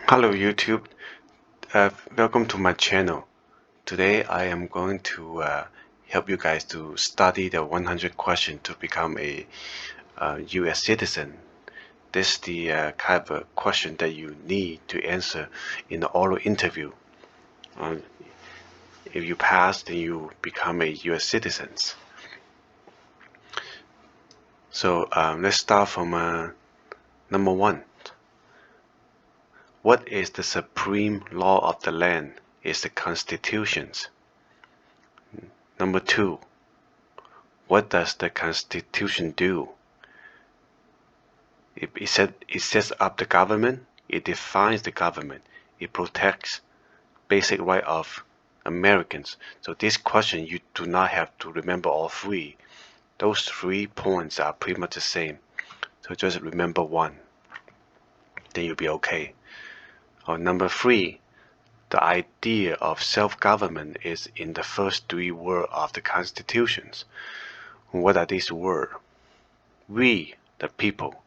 Hello YouTube, welcome to my channel. Today I am going to help you guys to study the 100 question to become a US citizen. This is the kind of a question that you need to answer in the oral interview. Uh, if you pass, then you become a US citizen. So let's start from number one. What is the supreme law of the land? Is the Constitutions. Number two. What does the Constitution do? It sets up the government, it defines the government, it protects basic right of Americans. So this question, you do not have to remember all three. Those 3 points are pretty much the same. So just remember one, then you'll be okay. Number 3, the idea of self-government is in the first 3 words of the Constitutions. What are these words? We, the people.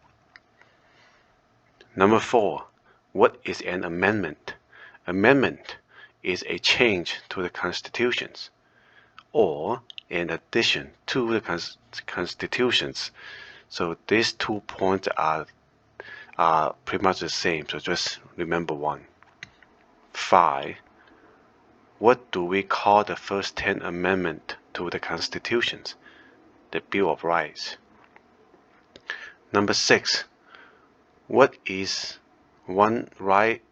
Number 4, what is an amendment? Amendment is a change to the constitutions or an addition to the constitutions. So these 2 points are pretty much the same. So just remember one. 5, what do we call the first 10 amendments to the constitutions? The Bill of Rights. Number 6, what is one right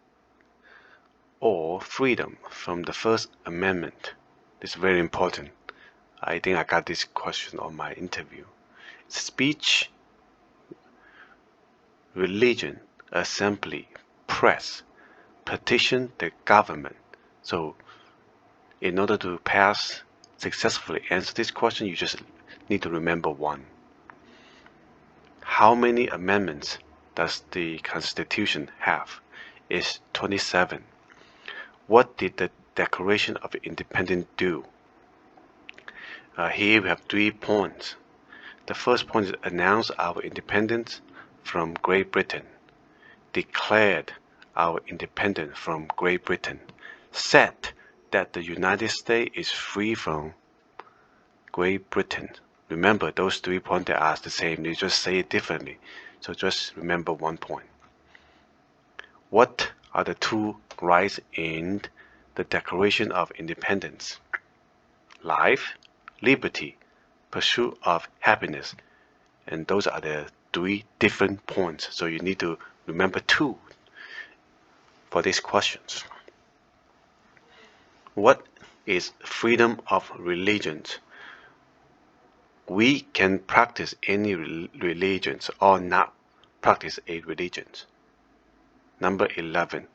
or freedom from the First Amendment? This is very important. I think I got this question on my interview. Speech, religion, assembly, press, petition the government. So in order to successfully answer this question, you just need to remember one. How many amendments does the Constitution have? It's 27. What did the Declaration of Independence do? Here we have 3 points. The first point is announce our independence from Great Britain. Declared our independence from Great Britain. Said that the United States is free from Great Britain. Remember, those 3 points are the same. You just say it differently. So just remember one point. What are the 2 rights in the Declaration of Independence? Life, liberty, pursuit of happiness. And those are the 3 different points. So you need to remember 2 for these questions. What is freedom of religion? We can practice any religions or not practice a religion. Number 11.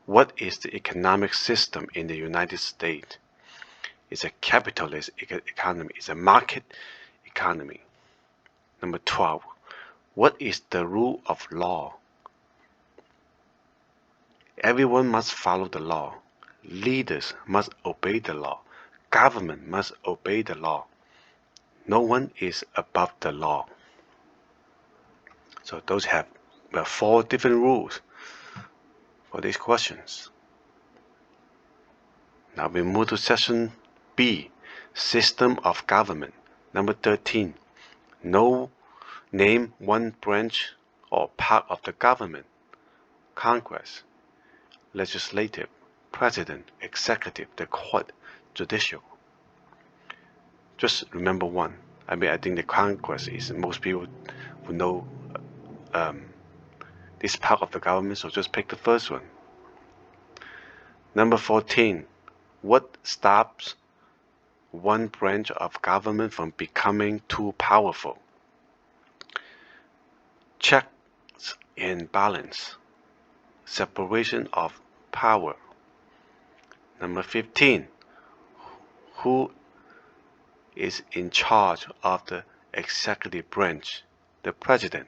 What is the economic system in the United States? It's a capitalist economy. It's a market economy. Number 12. What is the rule of law? Everyone must follow the law. Leaders must obey the law. Government must obey the law. No one is above the law. So those have 4 different rules for these questions. Now we move to section B, system of government. Number 13, name one branch or part of the government. Congress, legislative, president, executive, the court, judicial. Just remember one. I think the Congress is most people who know this part of the government, so just pick the first one. Number 14, what stops one branch of government from becoming too powerful? Checks and balance, separation of power. Number 15, who is in charge of the executive branch? The president.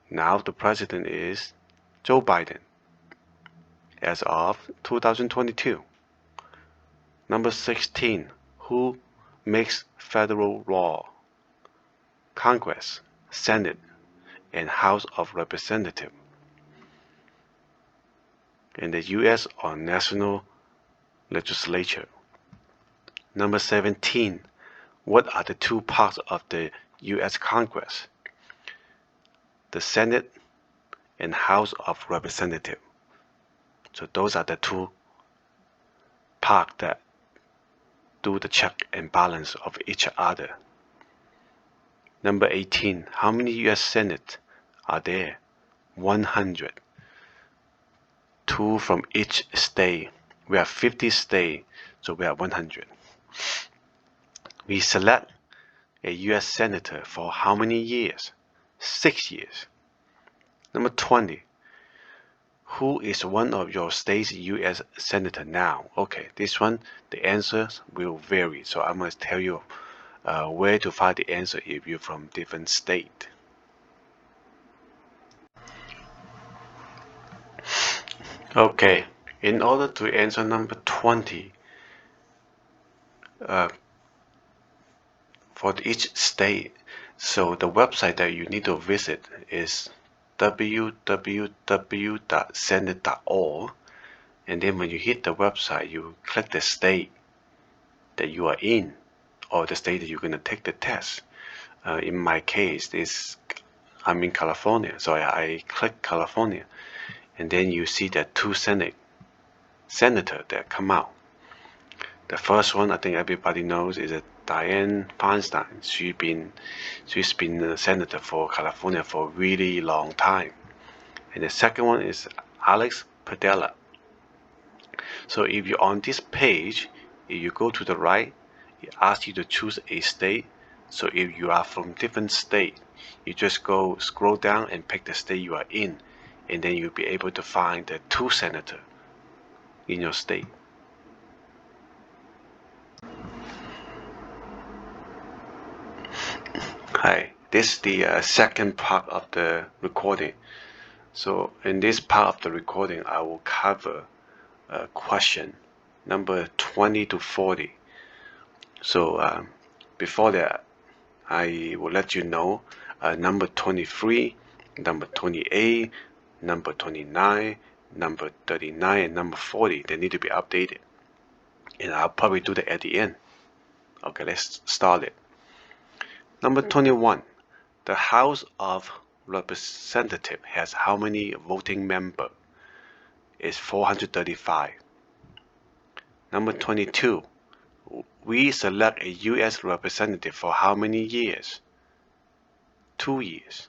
Now the president is Joe Biden as of 2022. Number 16, who makes federal law? Congress, Senate, and House of Representatives. in the US or national legislature. Number 17. What are the two parts of the US Congress? The Senate and House of Representatives. So those are the two parts that do the check and balance of each other. Number 18. How many US Senate are there? 100. 2 from each state. We have 50 states, so we have 100. We select a US Senator for how many years? 6 years. Number 20. Who is one of your state's US Senator now? Okay, this one, the answers will vary. So I must tell you where to find the answer if you're from different state. Okay, in order to answer number 20, for each state, so the website that you need to visit is www.senate.org, and then when you hit the website, you click the state that you are in, or the state that you're going to take the test. In my case, I'm in California, so I click California, and then you see that two senator that come out. The first one, I think everybody knows, is Dianne Feinstein. She's been a senator for California for a really long time. And the second one is Alex Padilla. So if you're on this page, if you go to the right, it asks you to choose a state. So if you are from different state, you just go scroll down and pick the state you are in, and then you'll be able to find the two senators in your state. Hi, this is the second part of the recording. So in this part of the recording, I will cover question number 20 to 40. So before that, I will let you know number 23, number 28, number 29, number 39, and number 40. They need to be updated. And I'll probably do that at the end. Okay, let's start it. Number 21. The House of Representatives has how many voting members? It's 435. Number 22. We select a U.S. representative for how many years? 2 years.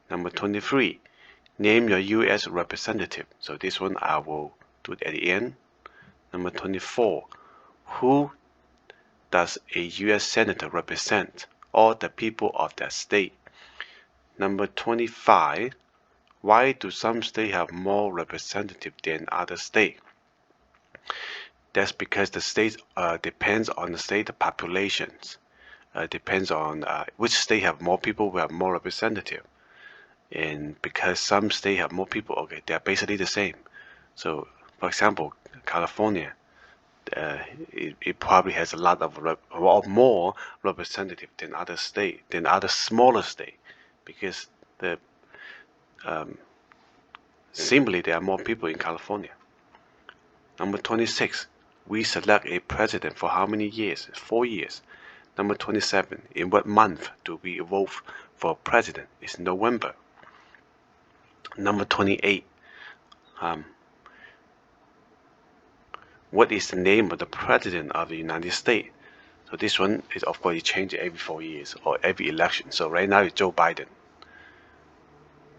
Number 23. Name your U.S. representative. So this one I will do it at the end. Number 24. Who does a U.S. senator represent? All the people of that state. Number 25. Why do some states have more representatives than other states? That's because the states depends on the state populations. Depends on which state have more people, we have more representative. And because some states have more people, okay, they're basically the same. So, for example, California, it probably has a lot of more representative than other state, than other smaller state, because simply there are more people in California. Number 26, we select a president for how many years? 4 years. Number 27, in what month do we vote for president? It's November. Number 28, what is the name of the president of the United States? So this one is, of course, it changes every 4 years or every election. So right now it's Joe Biden.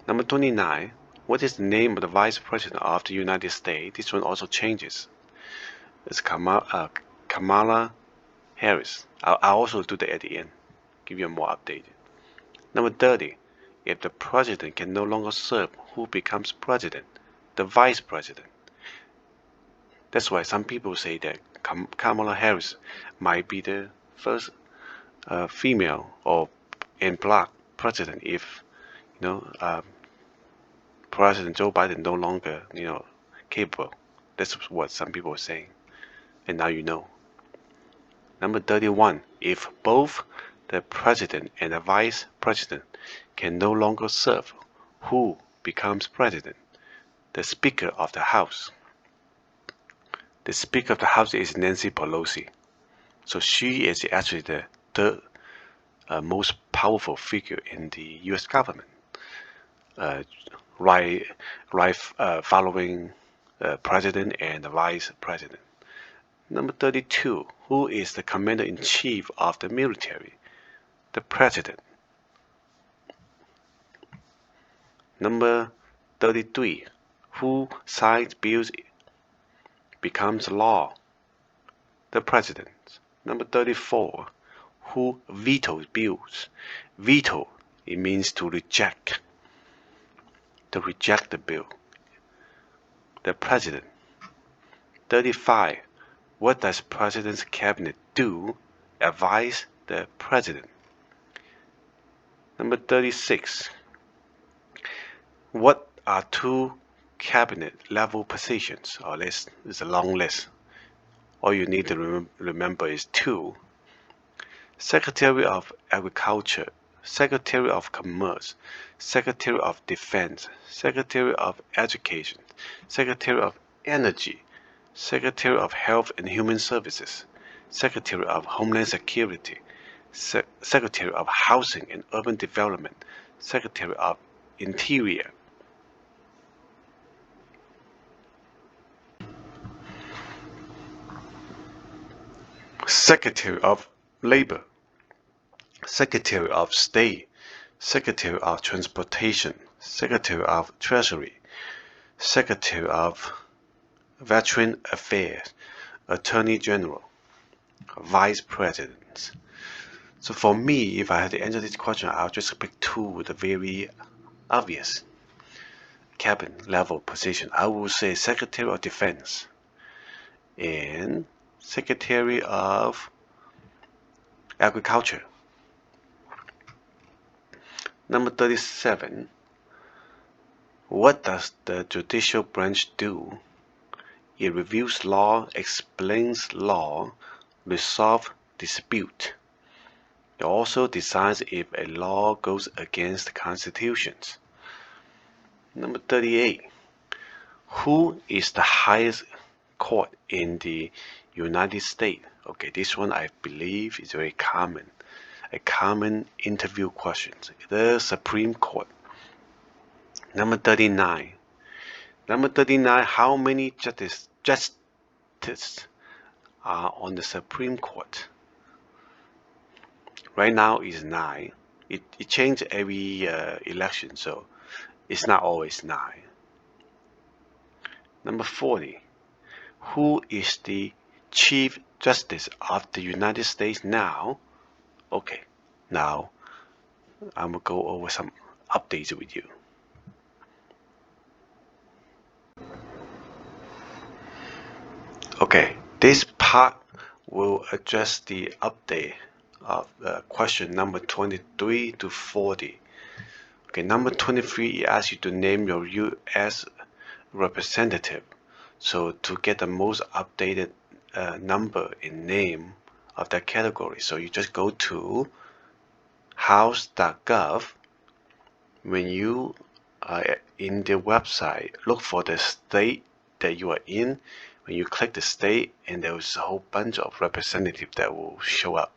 Number 29, what is the name of the vice president of the United States? This one also changes. It's Kamala Harris. I'll also do that at the end, give you a more updated. Number 30, if the president can no longer serve, who becomes president? The vice president. That's why some people say that Kamala Harris might be the first female or black president if President Joe Biden no longer capable. That's what some people are saying, and now you know. Number 31, if both the president and the vice president can no longer serve, who becomes president? the Speaker of the House. The Speaker of the House is Nancy Pelosi. So she is actually the third most powerful figure in the US government, following President and the Vice President. Number 32, who is the Commander-in-Chief of the military? The President. Number 33, who signs bills becomes law? The President. Number 34, who vetoes bills? Veto, it means to reject the bill. The President. 35, what does President's cabinet do? Advise the President. Number 36, what are two cabinet level positions? It's a long list. All you need to remember is two. Secretary of Agriculture, Secretary of Commerce, Secretary of Defense, Secretary of Education, Secretary of Energy, Secretary of Health and Human Services, Secretary of Homeland Security, Secretary of Housing and Urban Development, Secretary of Interior. Secretary of Labor, Secretary of State, Secretary of Transportation, Secretary of Treasury, Secretary of Veteran Affairs, Attorney General, Vice Presidents. So for me, if I had to answer this question, I'll just pick two, the very obvious cabinet level position. I will say Secretary of Defense and Secretary of Agriculture. Number 37, what does the judicial branch do? It reviews law, explains law, resolves dispute. It also decides if a law goes against the constitutions. Number 38, who is the highest court in the United States? Okay, this one I believe is very common. A common interview question. The Supreme Court. Number 39. Number 39, how many justices are on the Supreme Court? Right now is 9. It changes every election, so it's not always 9. Number 40, who is the Chief Justice of the United States now? Okay, now I'm going to go over some updates with you. Okay, this part will address the update of question number 23 to 40. Okay, number 23, it asks you to name your U.S. representative. So to get the most updated number in name of that category, so you just go to house.gov. When you are in the website, look for the state that you are in. When you click the state, and there is a whole bunch of representatives that will show up.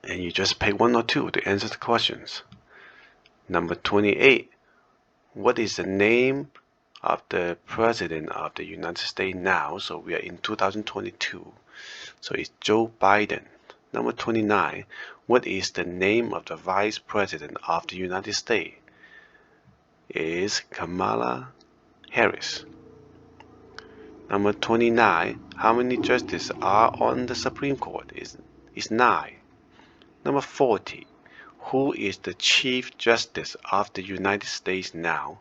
And you just pick one or two to answer the questions. Number 28, what is the name of the President of the United States now? So we are in 2022. So it's Joe Biden. Number 29, what is the name of the Vice President of the United States? Is Kamala Harris. Number 29, how many justices are on the Supreme Court? Is 9. Number 40, who is the Chief Justice of the United States now?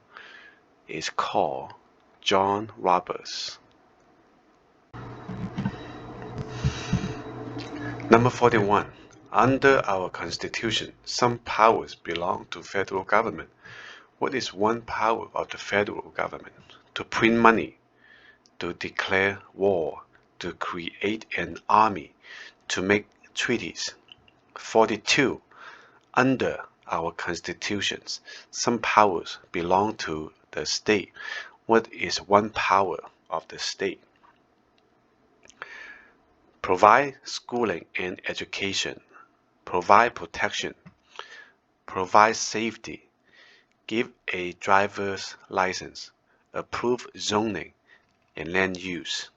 Is called John Roberts. Number 41, under our Constitution, some powers belong to federal government. What is one power of the federal government? To print money, to declare war, to create an army, to make treaties. 42, under our constitutions. Some powers belong to the state. What is one power of the state? Provide schooling and education. Provide protection. Provide safety. Give a driver's license. Approve zoning and land use.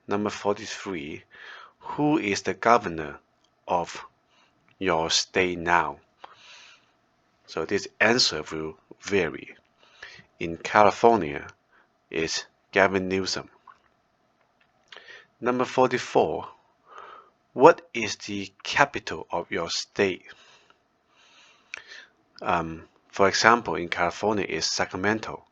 Number 43. Who is the governor of your state now? So this answer will vary. In California, it's Gavin Newsom. Number 44. What is the capital of your state? For example, in California, it's Sacramento.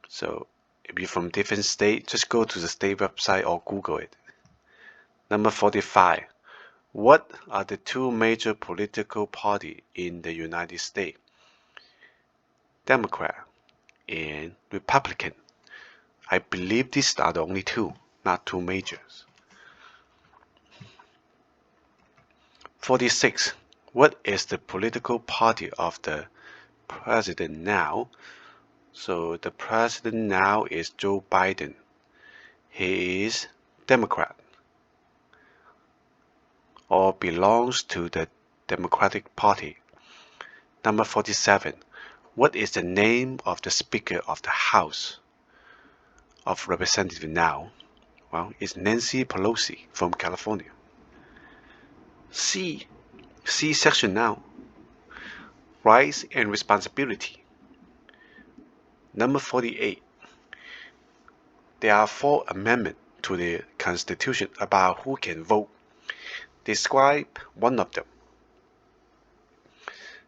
So if you're from different state, just go to the state website or Google it. Number 45. What are the two major political parties in the United States? Democrat and Republican. I believe these are the only two, not two majors. 46. What is the political party of the president now? So the president now is Joe Biden. He is Democrat or belongs to the Democratic Party. Number 47. What is the name of the Speaker of the House of Representatives now? Well, it's Nancy Pelosi from California. C section now. Rights and responsibility. Number 48. There are 4 amendments to the Constitution about who can vote. Describe one of them.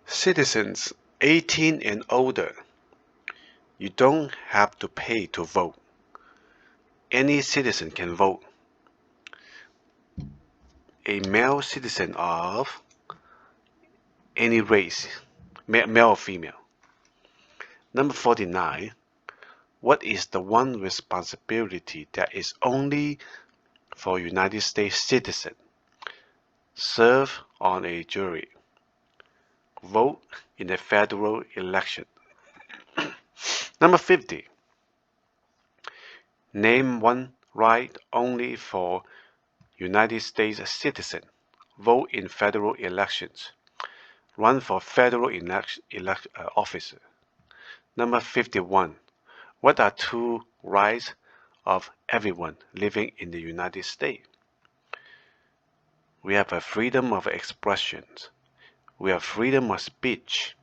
Citizens 18 and older, you don't have to pay to vote. Any citizen can vote. A male citizen of any race, male or female. Number 49. What is the one responsibility that is only for United States citizens? Serve on a jury. Vote in a federal election. Number 50. Name one right only for United States citizens. Vote in federal elections. Run for federal office. Number 51. What are 2 rights of everyone living in the United States? We have a freedom of expression. We have freedom of speech.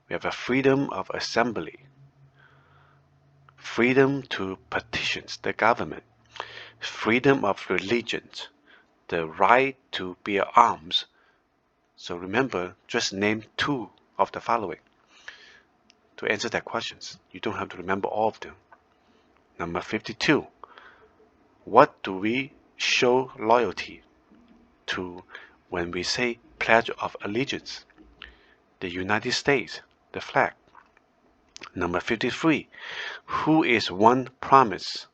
We have a freedom of assembly. Freedom to petition the government. Freedom of religion. The right to bear arms. So remember, just name 2 of the following to answer that questions. You don't have to remember all of them. Number 52. What do we show loyalty to when we say Pledge of Allegiance? The United States, the flag. Number 53. Who is one promise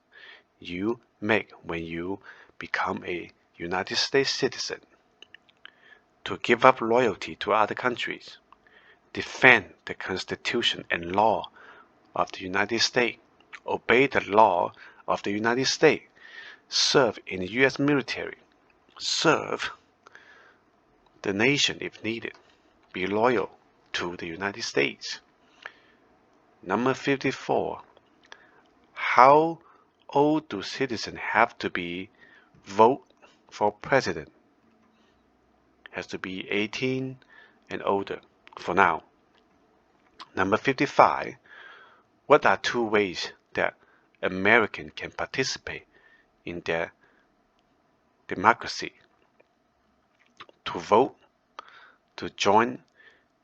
you make when you become a United States citizen? To give up loyalty to other countries. Defend the Constitution and law of the United States. Obey the law of the United States. Serve in the U.S. military. Serve the nation if needed. Be loyal to the United States. Number 54. How old do citizens have to be vote for president? Has to be 18 and older for now. Number 55. What are 2 ways that Americans can participate in their democracy? To vote, to join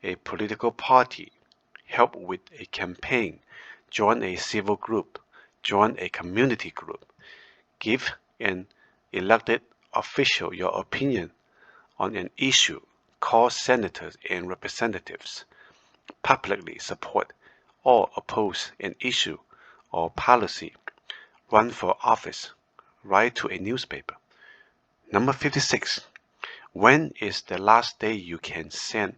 a political party, help with a campaign, join a civil group, join a community group, give an elected official your opinion on an issue, call senators and representatives, publicly support or oppose an issue or policy, run for office, write to a newspaper. Number 56. When is the last day you can send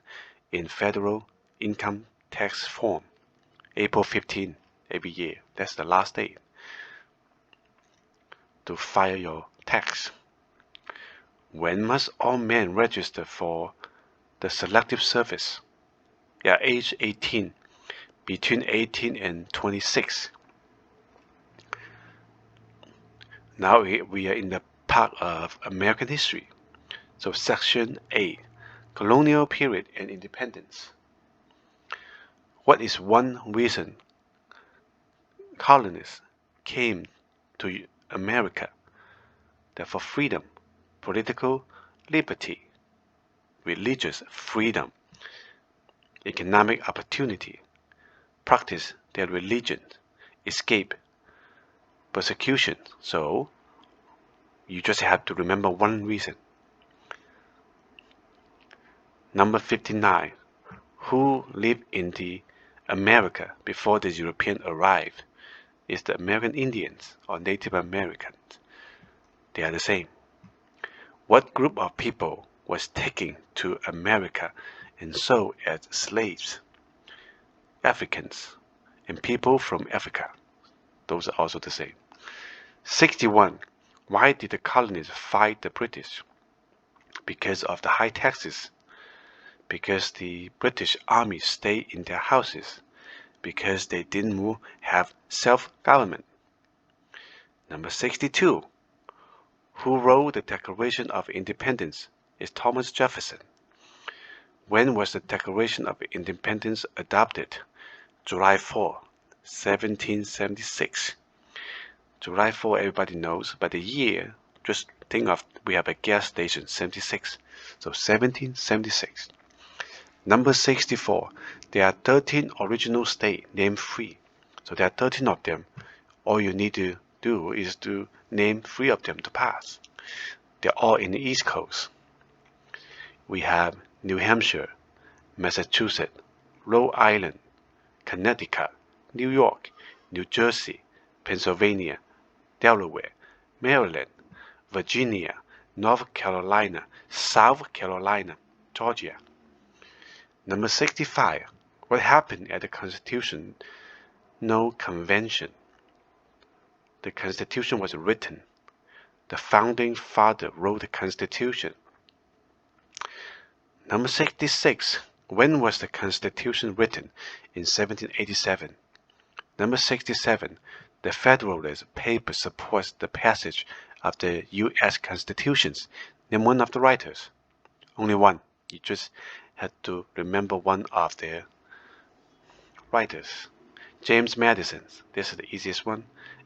in federal income tax form? April 15 every year. That's the last day to file your tax. When must all men register for the Selective Service? Yeah, age 18, between 18 and 26. Now we are in the part of American history. So section A, colonial period and independence. What is one reason colonists came to America? That for freedom, political liberty, religious freedom, economic opportunity, practice their religion, escape persecution. So you just have to remember one reason. Number 59. Who lived in the America before the European arrived? Is the American Indians or Native Americans? They are the same. What group of people was taken to America and sold as slaves? Africans and people from Africa. Those are also the same. 61. Why did the colonists fight the British? Because of the high taxes. Because the British army stayed in their houses. Because they didn't have self-government. Number 62. Who wrote the Declaration of Independence? Is Thomas Jefferson. When was the Declaration of Independence adopted? July 4, 1776. July 4, everybody knows, but the year, just think of, we have a gas station, 76. So 1776. Number 64. There are 13 original states named free. So there are 13 of them. All you need to do is to name 3 of them to pass. They're all in the East Coast. We have New Hampshire, Massachusetts, Rhode Island, Connecticut, New York, New Jersey, Pennsylvania, Delaware, Maryland, Virginia, North Carolina, South Carolina, Georgia. Number 65. What happened at the Constitutional Convention? The Constitution was written. The founding father wrote the Constitution. Number 66. When was the Constitution written? In 1787. Number 67. The Federalist Papers supports the passage of the US Constitution. Name one of the writers. Only one. You just have to remember one of their writers. James Madison. This is the easiest one.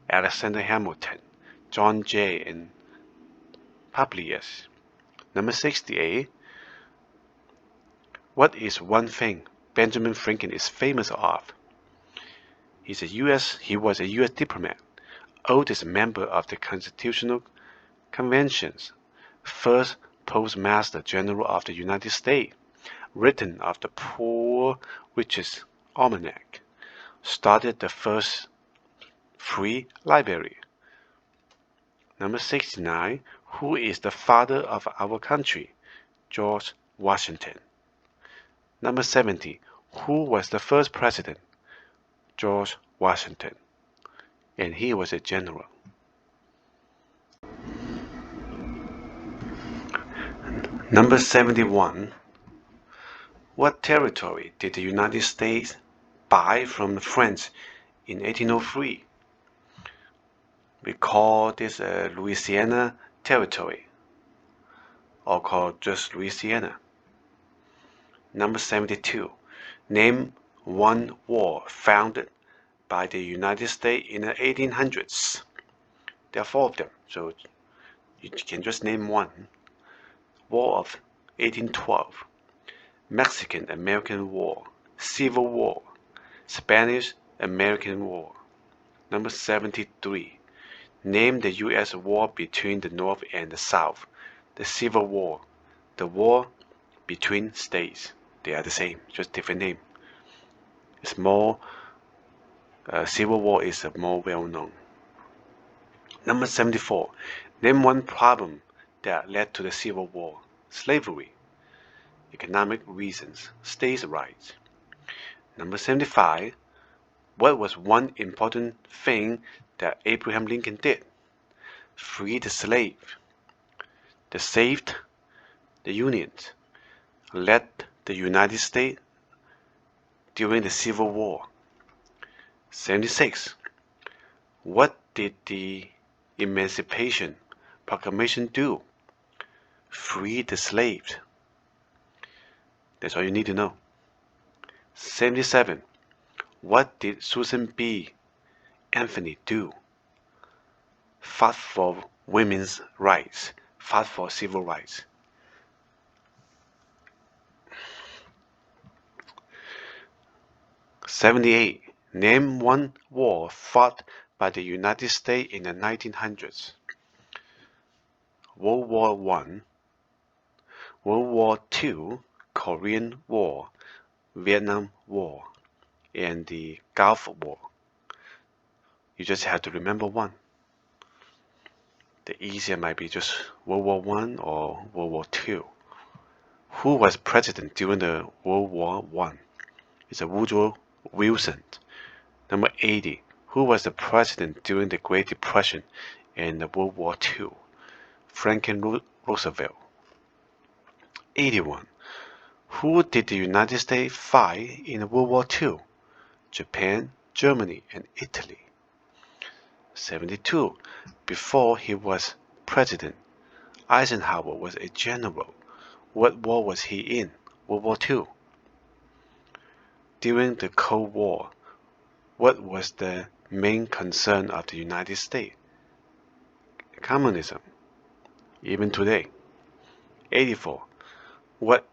Alexander Hamilton. John Jay and Publius. Number 68. What is one thing Benjamin Franklin is famous of? He was a U.S. diplomat, oldest member of the Constitutional Conventions, first Postmaster General of the United States, written of the Poor Rich's Almanac, started the first free library. Number 69. Who is the father of our country? George Washington. Number 70. Who was the first president? George Washington. And he was a general. Number 71. What territory did the United States buy from the French in 1803? We call this Louisiana Territory, or called just Louisiana. Number 72. Name one war founded by the United States in the 1800s. There are 4 of them, so you can just name one. War of 1812, Mexican-American War, Civil War, Spanish-American War. Number 73. Name the U.S. war between the North and the South. The Civil War, the war between states. They are the same, just different name. It's more, Civil War is more well known. Number 74. Name one problem that led to the Civil War. slavery. Economic reasons, states' rights. Number 75. What was one important thing that Abraham Lincoln did? Free the slave. They saved the Union, led the United States during the Civil War. 76. What did the Emancipation Proclamation do? Free the slaves. That's all you need to know. 77. What did Susan B. Anthony do? Fought for women's rights, fought for civil rights. 78. Name one war fought by the United States in the 1900s. World War I, World War II, Korean War, Vietnam War, and the Gulf War. You just have to remember one. The easier might be just World War I or World War II. Who was president during the World War I? It's Woodrow Wilson. Number 80. Who was the president during the Great Depression and the World War II? Franklin Roosevelt. 81. Who did the United States fight in World War II? Japan, Germany, and Italy. 72. Before he was president, Eisenhower was a general. What war was he in? World War II. During the Cold War, what was the main concern of the United States? Communism. Even today. 84. What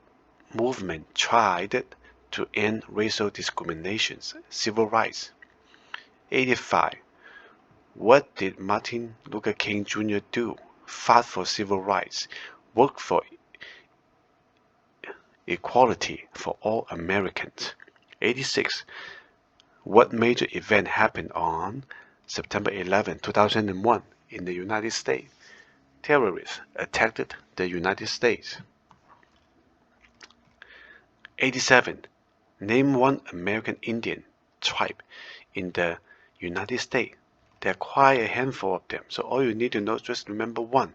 movement tried to end racial discriminations, civil rights? 85. What did Martin Luther King Jr. do? Fought for civil rights, worked for equality for all Americans. 86. What major event happened on September 11, 2001 in the United States? Terrorists attacked the United States. 87. Name one American Indian tribe in the United States. There are quite a handful of them, so all you need to know is just remember one.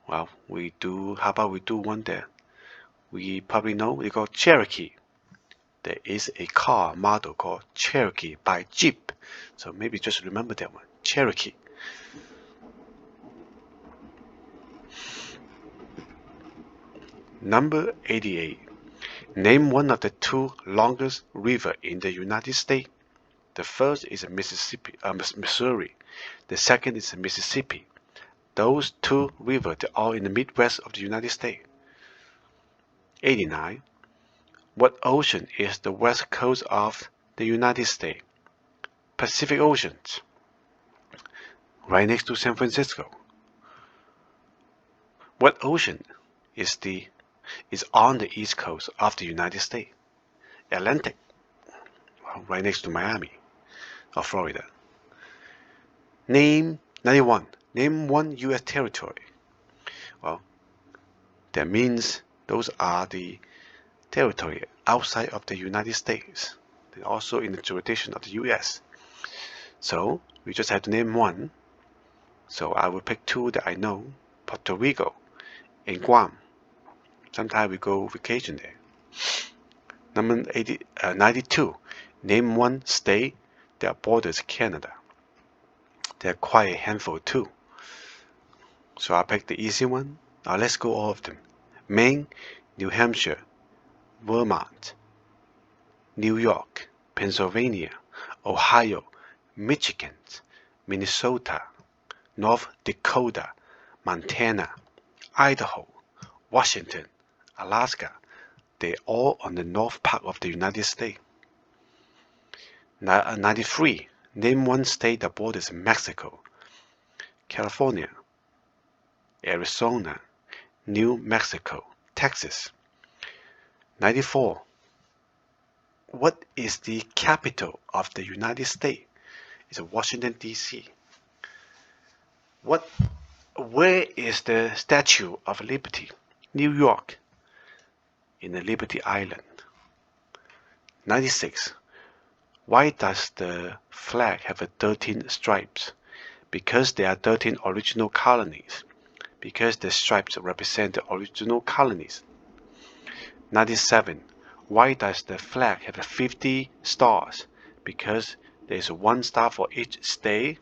Well, how about we do one there? We probably know it's called Cherokee. There is a car model called Cherokee by Jeep, so maybe just remember that one, Cherokee. Number 88. Name one of the two longest rivers in the United States. The first is Missouri. The second is Mississippi. Those two rivers are all in the Midwest of the United States. 89. What ocean is the west coast of the United States? Pacific Ocean. Right next to San Francisco. What ocean is on the east coast of the United States? Atlantic. Well, right next to Miami or Florida. 91. Name one U.S. territory. Well, that means those are the territory outside of the United States. They're also in the jurisdiction of the U.S. So we just have to name one. So I will pick two that I know: Puerto Rico and Guam. Sometimes we go vacation there. Number 92. Name one state that borders Canada. There are quite a handful too. So I'll pick the easy one. Now let's go all of them. Maine, New Hampshire, Vermont, New York, Pennsylvania, Ohio, Michigan, Minnesota, North Dakota, Montana, Idaho, Washington, Alaska. They're all on the north part of the United States. 93. Name one state that borders Mexico. California, Arizona, New Mexico, Texas. 94. What is the capital of the United States? It's Washington, D.C. What Where is the Statue of Liberty? New York, in the Liberty Island. 96. Why does the flag have 13 stripes? Because there are 13 original colonies. Because the stripes represent the original colonies. 97. Why does the flag have 50 stars? Because there is one star for each state.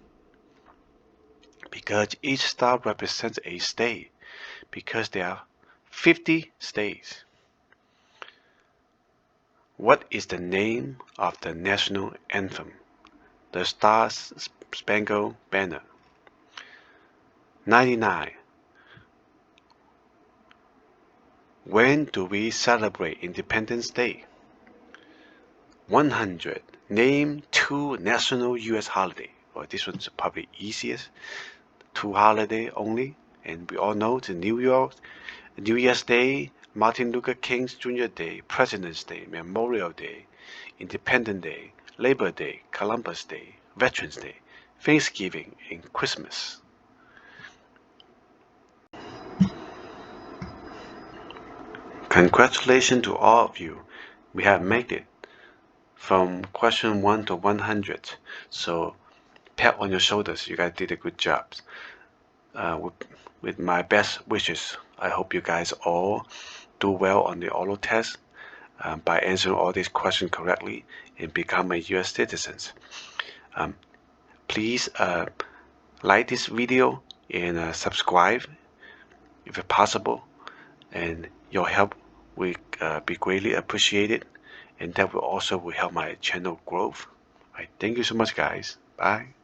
Because each star represents a state. Because there are 50 states. What is the name of the national anthem? The Star-Spangled Banner. 99. When do we celebrate Independence Day? 100. Name 2 national US holidays. Well, this one's probably easiest. 2 holidays only, and we all know the New Year's Day, Martin Luther King Jr. Day, President's Day, Memorial Day, Independence Day, Labor Day, Columbus Day, Veterans Day, Thanksgiving, and Christmas. Congratulations to all of you. We have made it from question 1 to 100. So pat on your shoulders. You guys did a good job. With my best wishes, I hope you guys all do well on the oral test by answering all these questions correctly and become a US citizen. Please like this video and subscribe if possible, and your help will be greatly appreciated, and that will also help my channel growth. All right, thank you so much, guys. Bye.